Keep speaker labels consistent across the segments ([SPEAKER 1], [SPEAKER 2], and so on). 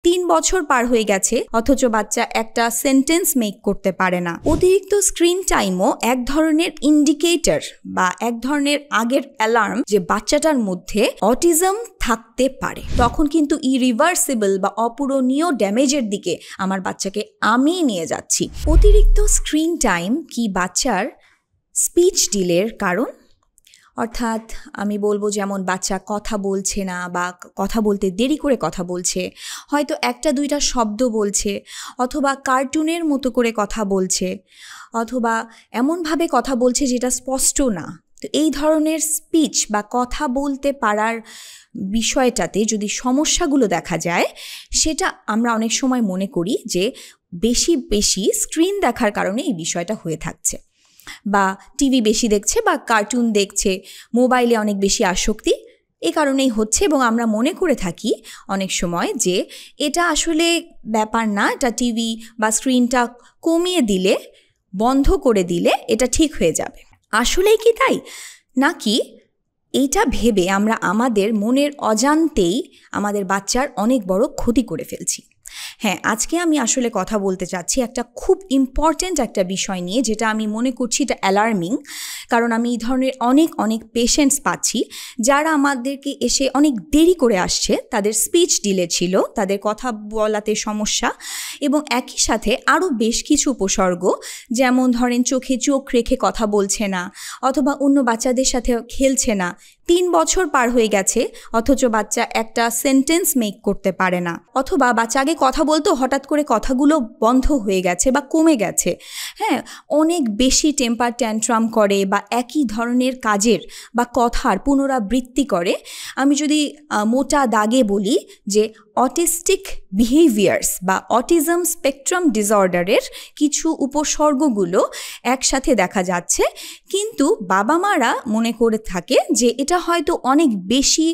[SPEAKER 1] 3 বছর পার হয়ে গেছে অথচ বাচ্চা একটা সেন্টেন্স মেক করতে পারে না। অতিরিক্ত স্ক্রিন টাইমও এক ধরনের ইন্ডিকেটর বা এক ধরনের আগের অ্যালার্ম যে বাচ্চাটার মধ্যে অটিজম থাকতে পারে। তখন কিন্তু ইরিভার্সিবল বা অপূরণীয় ড্যামেজের দিকে আমার বাচ্চাকে আমি নিয়ে যাচ্ছি। অতিরিক্ত স্ক্রিন টাইম কি বাচ্চার স্পিচ ডিলের কারণ? অর্থাৎ আমি বলবো যেমন বাচ্চা কথা বলছে না বা কথা বলতে দেরি করে কথা বলছে, হয়তো একটা দুইটা শব্দ বলছে, অথবা কার্টুনের মতো করে কথা বলছে, অথবা এমনভাবে কথা বলছে যেটা স্পষ্ট না। তো এই ধরনের স্পিচ বা কথা বলতে পারার বিষয়টাতে যদি সমস্যাগুলো দেখা যায়, সেটা আমরা অনেক সময় মনে করি যে বেশি স্ক্রিন দেখার কারণে এই বিষয়টা হয়ে থাকছে, বা টিভি বেশি দেখছে বা কার্টুন দেখছে, মোবাইলে অনেক বেশি আসক্তি, এই কারণেই হচ্ছে। এবং আমরা মনে করে থাকি অনেক সময় যে এটা আসলে ব্যাপার না, এটা টিভি বা স্ক্রিনটা কমিয়ে দিলে, বন্ধ করে দিলে এটা ঠিক হয়ে যাবে। আসলেই কি তাই? নাকি এইটা ভেবে আমরা আমাদের মনের অজান্তেই আমাদের বাচ্চার অনেক বড় ক্ষতি করে ফেলছি? হ্যাঁ, আজকে আমি আসলে কথা বলতে চাচ্ছি একটা খুব ইম্পর্ট্যান্ট একটা বিষয় নিয়ে, যেটা আমি মনে করছি এটা অ্যালার্মিং। কারণ আমি এই ধরনের অনেক পেশেন্টস পাচ্ছি যারা আমাদেরকে এসে অনেক দেরি করে আসছে, তাদের স্পিচ ডিলে ছিল, তাদের কথা বলাতে সমস্যা, এবং একই সাথে আরও বেশ কিছু উপসর্গ, যেমন ধরেন চোখে চোখ রেখে কথা বলছে না, অথবা অন্য বাচ্চাদের সাথে খেলছে না। 3 বছর পার হয়ে গেছে অথচ বাচ্চা একটা সেন্টেন্স মেক করতে পারে না, অথবা বাচ্চা আগে কথা বলতো, হঠাৎ করে কথাগুলো বন্ধ হয়ে গেছে বা কমে গেছে। হ্যাঁ, অনেক বেশি টেম্পার ট্যান্ট্রাম করে বা একই ধরনের কাজের বা কথার পুনরাবৃত্তি করে। আমি যদি মোটা দাগে বলি যে অটিস্টিক বিহেভিয়ার্স বা অটিজম স্পেকট্রাম ডিসঅর্ডারের কিছু উপসর্গগুলো একসাথে দেখা যাচ্ছে, কিন্তু বাবা মারা মনে করে থাকে যে এটা হয়তো অনেক বেশি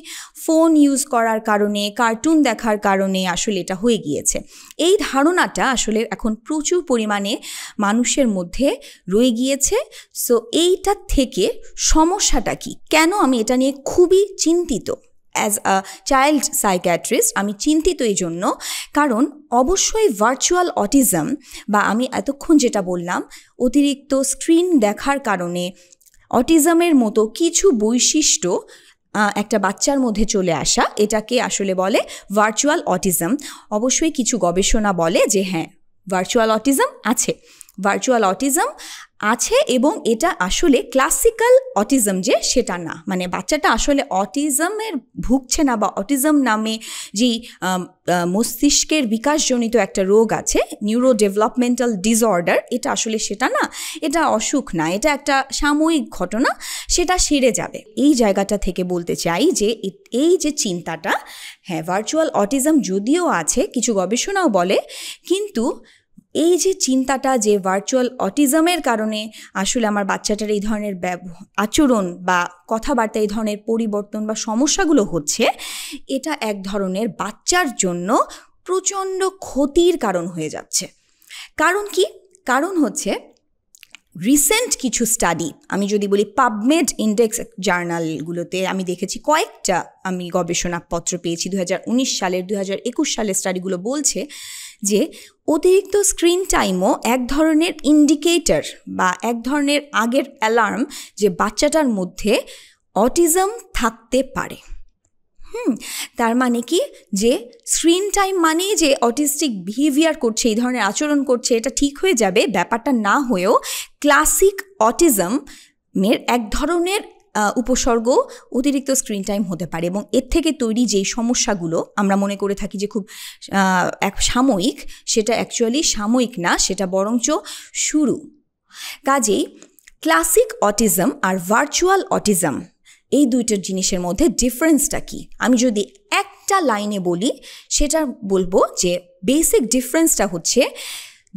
[SPEAKER 1] ফোন ইউজ করার কারণে, কার্টুন দেখার কারণে আসলে এটা হয়ে গিয়েছে। এই ধারণাটা আসলে এখন প্রচুর পরিমাণে মানুষের মধ্যে রয়ে গিয়েছে। সো এইটা থেকে সমস্যাটা কি? কেন আমি এটা নিয়ে খুবই চিন্তিত? অ্যাজ আ চাইল্ড সাইকিয়াট্রিস্ট আমি চিন্তিত এই জন্য, কারণ অবশ্যই ভার্চুয়াল অটিজম বা আমি এতক্ষণ যেটা বললাম অতিরিক্ত স্ক্রিন দেখার কারণে অটিজমের মতো কিছু বৈশিষ্ট্য একটা বাচ্চার মধ্যে চলে আসা, এটাকে আসলে বলে ভার্চুয়াল অটিজম। অবশ্যই কিছু গবেষণা বলে যে হ্যাঁ, ভার্চুয়াল অটিজম আছে এবং এটা আসলে ক্লাসিক্যাল অটিজম যে সেটা না, মানে বাচ্চাটা আসলে অটিজমের ভুগছে না, বা অটিজম নামে যেই মস্তিষ্কের বিকাশজনিত একটা রোগ আছে, নিউরো ডেভেলপমেন্টাল ডিসঅর্ডার, এটা আসলে সেটা না, এটা অসুখ না, এটা একটা সাময়িক ঘটনা, সেটা সেরে যাবে। এই জায়গাটা থেকে বলতে চাই যে এই যে চিন্তাটা, হ্যাঁ ভার্চুয়াল অটিজম যদিও আছে, কিছু গবেষণাও বলে, কিন্তু এই যে চিন্তাটা যে ভার্চুয়াল অটিজমের কারণে আসলে আমার বাচ্চাটার এই ধরনের আচরণ বা কথাবার্তা এই ধরনের পরিবর্তন বা সমস্যাগুলো হচ্ছে, এটা এক ধরনের বাচ্চার জন্য প্রচণ্ড ক্ষতির কারণ হয়ে যাচ্ছে। কারণ কি? কারণ হচ্ছে রিসেন্ট কিছু স্টাডি, আমি যদি বলি পাবমেড ইন্ডেক্স জার্নালগুলোতে আমি দেখেছি, কয়েকটা আমি গবেষণাপত্র পেয়েছি 2019 সালের, 2021 সালের স্টাডিগুলো বলছে যে অতিরিক্ত স্ক্রিন টাইমও এক ধরনের ইন্ডিকেটর বা এক ধরনের আগের অ্যালার্ম যে বাচ্চাটার মধ্যে অটিজম থাকতে পারে। তার মানে কি, যে স্ক্রিন টাইম মানেই যে অটিস্টিক বিহেভিয়ার করছে, এই ধরনের আচরণ করছে, এটা ঠিক হয়ে যাবে, ব্যাপারটা না হয়েও ক্লাসিক অটিজমের এক ধরনের উপসর্গ অতিরিক্ত স্ক্রিন টাইম হতে পারে। এবং এর থেকে তৈরি যেই সমস্যাগুলো আমরা মনে করে থাকি যে খুব এক সাময়িক, সেটা অ্যাকচুয়ালি সাময়িক না, সেটা বরঞ্চ শুরু। কাজেই ক্লাসিক অটিজম আর ভার্চুয়াল অটিজম, এই দুইটার জিনিসের মধ্যে ডিফারেন্সটা কি? আমি যদি একটা লাইনে বলি, সেটা বলবো যে বেসিক ডিফারেন্সটা হচ্ছে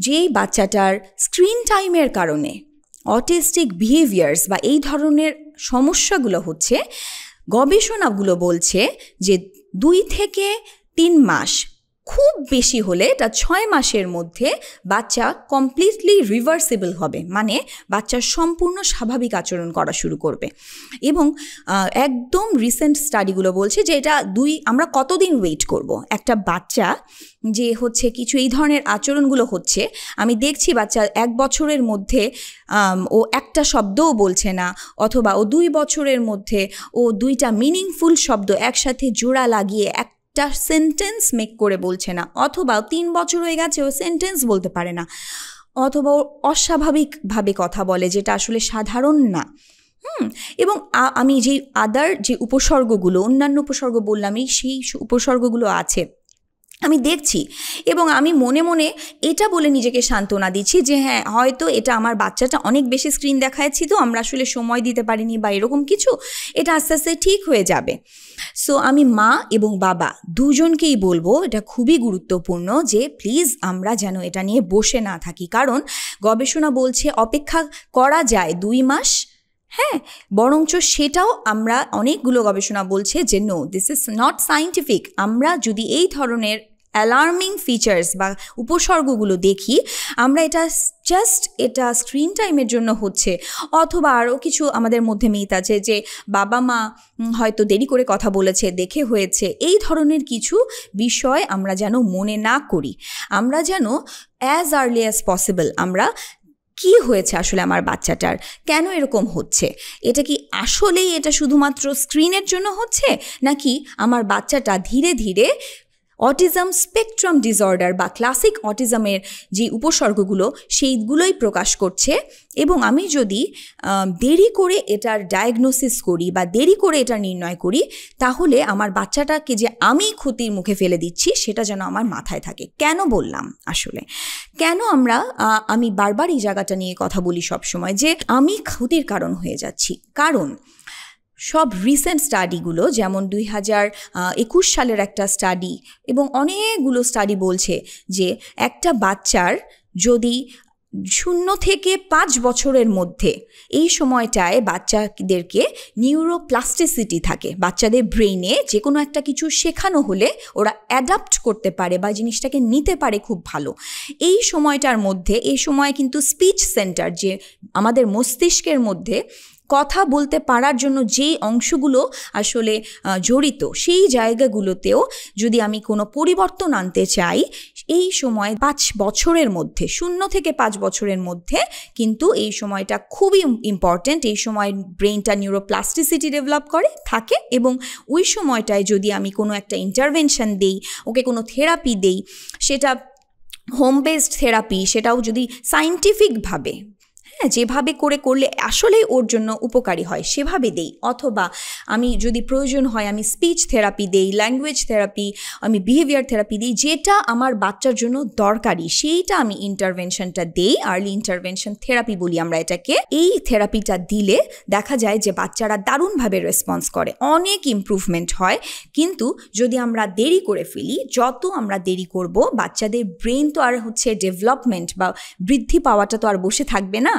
[SPEAKER 1] যেই বাচ্চাটার স্ক্রিন টাইমের কারণে অটিস্টিক বিহেভিয়ার্স বা এই ধরনের সমস্যাগুলো হচ্ছে, গবেষণাগুলো বলছে যে 2 থেকে 3 মাস খুব বেশি হলে এটা 6 মাসের মধ্যে বাচ্চা কমপ্লিটলি রিভার্সিবল হবে, মানে বাচ্চা সম্পূর্ণ স্বাভাবিক আচরণ করা শুরু করবে। এবং একদম রিসেন্ট স্টাডিগুলো বলছে যে এটা আমরা কতদিন ওয়েট করব একটা বাচ্চা যে হচ্ছে কিছু এই ধরনের আচরণগুলো হচ্ছে, আমি দেখছি বাচ্চা 1 বছরের মধ্যে ও একটা শব্দও বলছে না, অথবা ও 2 বছরের মধ্যে ও 2টা মিনিংফুল শব্দ একসাথে জোড়া লাগিয়ে একটা সেন্টেন্স মেক করে বলছে না, অথবা 3 বছর হয়ে গেছে ও সেন্টেন্স বলতে পারে না, অথবা অস্বাভাবিকভাবে কথা বলে যেটা আসলে সাধারণ না। এবং আমি যে যে উপসর্গগুলো, অন্যান্য উপসর্গ বললামই, সেই উপসর্গগুলো আছে আমি দেখছি, এবং আমি মনে মনে এটা বলে নিজেকে সান্ত্বনা দিচ্ছি যে হ্যাঁ, হয়তো এটা আমার বাচ্চাটা অনেক বেশি স্ক্রিন দেখাচ্ছি, তো আমরা আসলে সময় দিতে পারিনি বা এরকম কিছু, এটা আস্তে আস্তে ঠিক হয়ে যাবে। সো আমি মা এবং বাবা দুজনকেই বলবো এটা খুবই গুরুত্বপূর্ণ যে প্লিজ আমরা যেন এটা নিয়ে বসে না থাকি, কারণ গবেষণা বলছে অপেক্ষা করা যায় 2 মাস, হ্যাঁ, বরঞ্চ সেটাও আমরা অনেকগুলো গবেষণা বলছে যে no, this is not scientific. আমরা যদি এই ধরনের অ্যালার্মিং ফিচার্স বা উপসর্গগুলো দেখি, আমরা এটা স্ক্রিন টাইমের জন্য হচ্ছে, অথবা আরও কিছু আমাদের মধ্যে মিথ আছে যে বাবা মা হয়তো দেরি করে কথা বলেছে দেখে হয়েছে, এই ধরনের কিছু বিষয় আমরা যেন মনে না করি। আমরা যেন অ্যাজ আর্লি অ্যাজ পসিবল আমরা কি হয়েছে আসলে আমার বাচ্চাটার, কেন এরকম হচ্ছে, এটা কি আসলেই এটা শুধুমাত্র স্ক্রিনের জন্য হচ্ছে, নাকি আমার বাচ্চাটা ধীরে ধীরে অটিজম স্পেকট্রাম ডিসঅর্ডার বা ক্লাসিক অটিজমের যে উপসর্গগুলো সেইগুলোই প্রকাশ করছে। এবং আমি যদি দেরি করে এটার ডায়াগনোসিস করি বা দেরি করে এটা নির্ণয় করি, তাহলে আমার বাচ্চাটাকে যে আমি ক্ষতির মুখে ফেলে দিচ্ছি সেটা যেন আমার মাথায় থাকে। কেন বললাম আসলে, কেন আমি বারবার এই জায়গাটা নিয়ে কথা বলি সবসময় যে আমি ক্ষতির কারণ হয়ে যাচ্ছি, কারণ সব রিসেন্ট স্টাডিগুলো, যেমন 2021 সালের একটা স্টাডি এবং অনেকগুলো স্টাডি বলছে যে একটা বাচ্চার যদি 0 থেকে 5 বছরের মধ্যে এই সময়টায় বাচ্চাদেরকে নিউরোপ্লাস্টিসিটি থাকে, বাচ্চাদের ব্রেইনে যে কোনো একটা কিছু শেখানো হলে ওরা অ্যাডাপ্ট করতে পারে বা জিনিসটাকে নিতে পারে খুব ভালো। এই সময়টার মধ্যে, এই সময় কিন্তু স্পিচ সেন্টার, যে আমাদের মস্তিষ্কের মধ্যে কথা বলতে পারার জন্য যেই অংশগুলো আসলে জড়িত, সেই জায়গাগুলোতেও যদি আমি কোনো পরিবর্তন আনতে চাই, এই সময় 5 বছরের মধ্যে, 0 থেকে 5 বছরের মধ্যে কিন্তু এই সময়টা খুবই ইম্পর্ট্যান্ট। এই সময় ব্রেনটা নিউরোপ্লাস্টিসিটি ডেভেলপ থাকে, এবং ওই সময়টায় যদি আমি কোনো একটা ইন্টারভেনশন দেই, ওকে কোনো থেরাপি দেই, সেটা হোম বেসড থেরাপি, সেটাও যদি সায়েন্টিফিকভাবে, যেভাবে করলে আসলেই ওর জন্য উপকারী হয় সেভাবে দেই, অথবা আমি যদি প্রয়োজন হয় আমি স্পিচ থেরাপি দেই, ল্যাঙ্গুয়েজ থেরাপি, আমি বিহেভিয়ার থেরাপি দিই, যেটা আমার বাচ্চার জন্য দরকারি সেইটা আমি ইন্টারভেনশনটা দেই, আর্লি ইন্টারভেনশন থেরাপি বলি আমরা এটাকে। এই থেরাপিটা দিলে দেখা যায় যে বাচ্চারা দারুণভাবে রেসপন্স করে, অনেক ইমপ্রুভমেন্ট হয়। কিন্তু যদি আমরা দেরি করে ফেলি, যত আমরা দেরি করব, বাচ্চাদের ব্রেন তো আর ডেভেলপমেন্ট বা বৃদ্ধি পাওয়াটা তো আর বসে থাকবে না,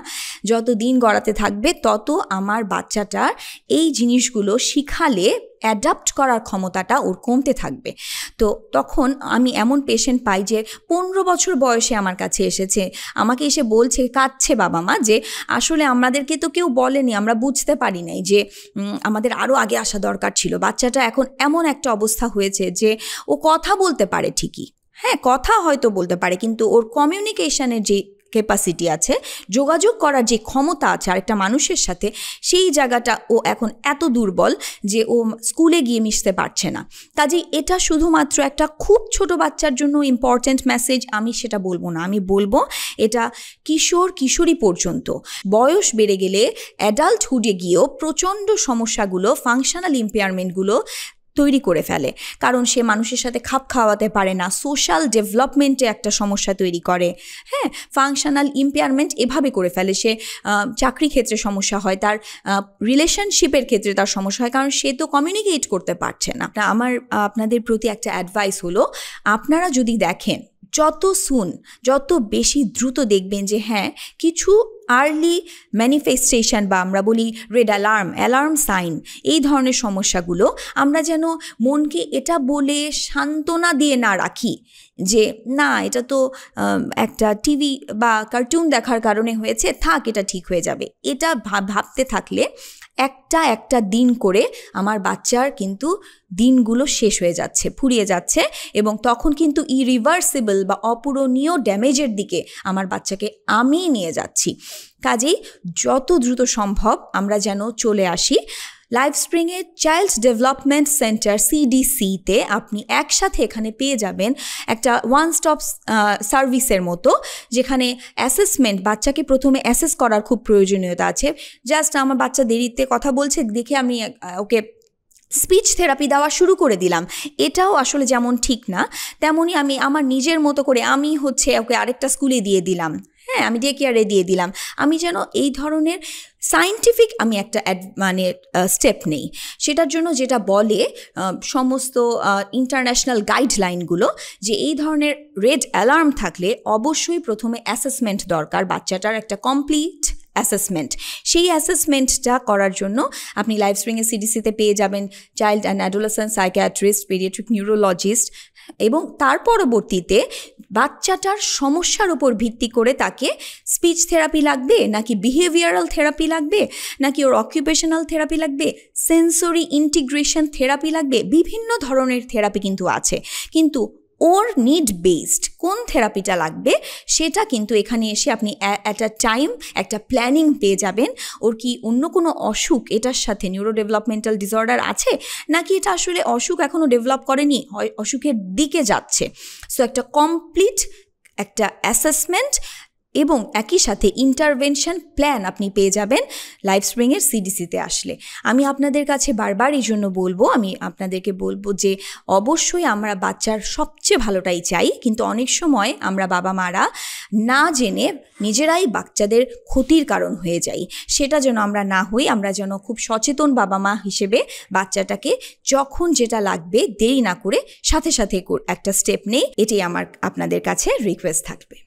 [SPEAKER 1] যত দিন গড়াতে থাকবে তত আমার বাচ্চাটার এই জিনিসগুলো শিখালে অ্যাডাপ্ট করার ক্ষমতাটা ওর কমতে থাকবে। তো তখন আমি এমন পেশেন্ট পাই যে 15 বছর বয়সে আমার কাছে এসেছে, আমাকে এসে বলছে, কাঁদছে বাবা মা, যে আসলে আমাদেরকে তো কেউ বলেনি, আমরা বুঝতে পারি নাই যে আমাদের আরও আগে আসা দরকার ছিল। বাচ্চাটা এখন এমন একটা অবস্থা হয়েছে যে ও কথা বলতে পারে ঠিকই, হ্যাঁ কথা হয়তো বলতে পারে, কিন্তু ওর কমিউনিকেশনের যে ক্যাপাসিটি আছে, যোগাযোগ করার যে ক্ষমতা আছে আরেকটা মানুষের সাথে, সেই জায়গাটা ও এখন এত দুর্বল যে ও স্কুলে গিয়ে মিশতে পারছে না। কাজেই এটা শুধুমাত্র একটা খুব ছোট বাচ্চার জন্য ইম্পর্ট্যান্ট মেসেজ আমি সেটা বলবো না, আমি বলবো এটা কিশোরী পর্যন্ত। বয়স বেড়ে গেলে অ্যাডাল্টহুডে গিয়েও প্রচণ্ড সমস্যাগুলো, ফাংশনাল ইম্পেয়ারমেন্টগুলো তৈরি করে ফেলে, কারণ সে মানুষের সাথে খাপ খাওয়াতে পারে না, সোশ্যাল ডেভেলপমেন্টে একটা সমস্যা তৈরি করে, হ্যাঁ ফাংশনাল ইম্পেয়ারমেন্ট এভাবে করে ফেলে। সে চাকরি ক্ষেত্রে সমস্যা হয়, তার রিলেশনশিপের ক্ষেত্রে তার সমস্যা হয়, কারণ সে তো কমিউনিকেট করতে পারছে না। আপনাদের প্রতি একটা অ্যাডভাইস হলো, আপনারা যদি দেখেন যত বেশি দ্রুত দেখবেন যে হ্যাঁ কিছু আর্লি ম্যানিফেস্টেশন বা আমরা বলি রেড অ্যালার্ম সাইন, এই ধরনের সমস্যাগুলো আমরা যেন মনকে এটা বলে সান্ত্বনা দিয়ে না রাখি যে না এটা তো একটা টিভি বা কার্টুন দেখার কারণে হয়েছে, থাক এটা ঠিক হয়ে যাবে। এটা ভাবতে থাকলে একটা দিন করে আমার বাচ্চার কিন্তু দিনগুলো শেষ হয়ে যাচ্ছে, ফুরিয়ে যাচ্ছে, এবং তখন কিন্তু ইরিভার্সিবল বা অপূরণীয় ড্যামেজের দিকে আমার বাচ্চাকে আমি নিয়ে যাচ্ছি। কাজেই যত দ্রুত সম্ভব আমরা যেন চলে আসি লাইফস্প্রিংয়ের চাইল্ড ডেভেলপমেন্ট সেন্টার CDC-তে। আপনি একসাথে এখানে পেয়ে যাবেন একটা ওয়ান স্টপ সার্ভিসের মতো, যেখানে অ্যাসেসমেন্ট, বাচ্চাকে প্রথমে অ্যাসেস করার খুব প্রয়োজনীয়তা আছে। জাস্ট আমার বাচ্চা দেরিতে কথা বলছে দেখে আমি ওকে স্পিচ থেরাপি দেওয়া শুরু করে দিলাম, এটাও আসলে যেমন ঠিক না, তেমনই আমি আমার নিজের মতো করে আমি ওকে আরেকটা স্কুলে দিয়ে দিলাম, হ্যাঁ আমি ডে কেয়ারে দিয়ে দিলাম। আমি যেন এই ধরনের সায়েন্টিফিক আমি একটা স্টেপ নেই। সেটার জন্য যেটা বলে সমস্ত ইন্টারন্যাশনাল গাইডলাইনগুলো, যে এই ধরনের রেড অ্যালার্ম থাকলে অবশ্যই প্রথমে অ্যাসেসমেন্ট দরকার, বাচ্চাটার একটা কমপ্লিট অ্যাসেসমেন্ট। সেই অ্যাসেসমেন্টটা করার জন্য আপনি লাইফস্প্রিংয়ের CDC-তে পেয়ে যাবেন child and adolescent psychiatrist, paediatric neurologist, এবং তার পরবর্তীতে বাচ্চাটার সমস্যার উপর ভিত্তি করে তাকে স্পিচ থেরাপি লাগবে নাকি বিহেভিয়ারাল থেরাপি লাগবে নাকি ওর অকুপেশনাল থেরাপি লাগবে, সেন্সরি ইন্টিগ্রেশন থেরাপি লাগবে, বিভিন্ন ধরনের থেরাপি কিন্তু আছে। কিন্তু ওর নিড বেসড কোন থেরাপিটা লাগবে সেটা কিন্তু এখানে এসে আপনি অ্যাট আ টাইম একটা প্ল্যানিং পেয়ে যাবেন। ওর কি অন্য কোনো অসুখ এটার সাথে নিউরো ডেভেলপমেন্টাল ডিসঅর্ডার আছে, নাকি এটা আসলে অসুখ এখনও ডেভেলপ করেনি, অসুখের দিকে যাচ্ছে। সো একটা কমপ্লিট একটা অ্যাসেসমেন্ট এবং একই সাথে ইন্টারভেনশন প্ল্যান আপনি পেয়ে যাবেন লাইফস্প্রিংয়ের CDC-তে আসলে। আমি আপনাদের কাছে বারবার এই জন্য আমি আপনাদেরকে বলবো যে অবশ্যই আমরা বাচ্চার সবচেয়ে ভালোটাই চাই, কিন্তু অনেক সময় আমরা বাবা মারা না জেনে নিজেরাই বাচ্চাদের ক্ষতির কারণ হয়ে যাই। সেটা যেন আমরা না হই, আমরা যেন খুব সচেতন বাবা মা হিসেবে বাচ্চাটাকে যখন যেটা লাগবে দেরি না করে সাথে সাথে একটা স্টেপ নেই। এটাই আমার আপনাদের কাছে রিকোয়েস্ট থাকবে।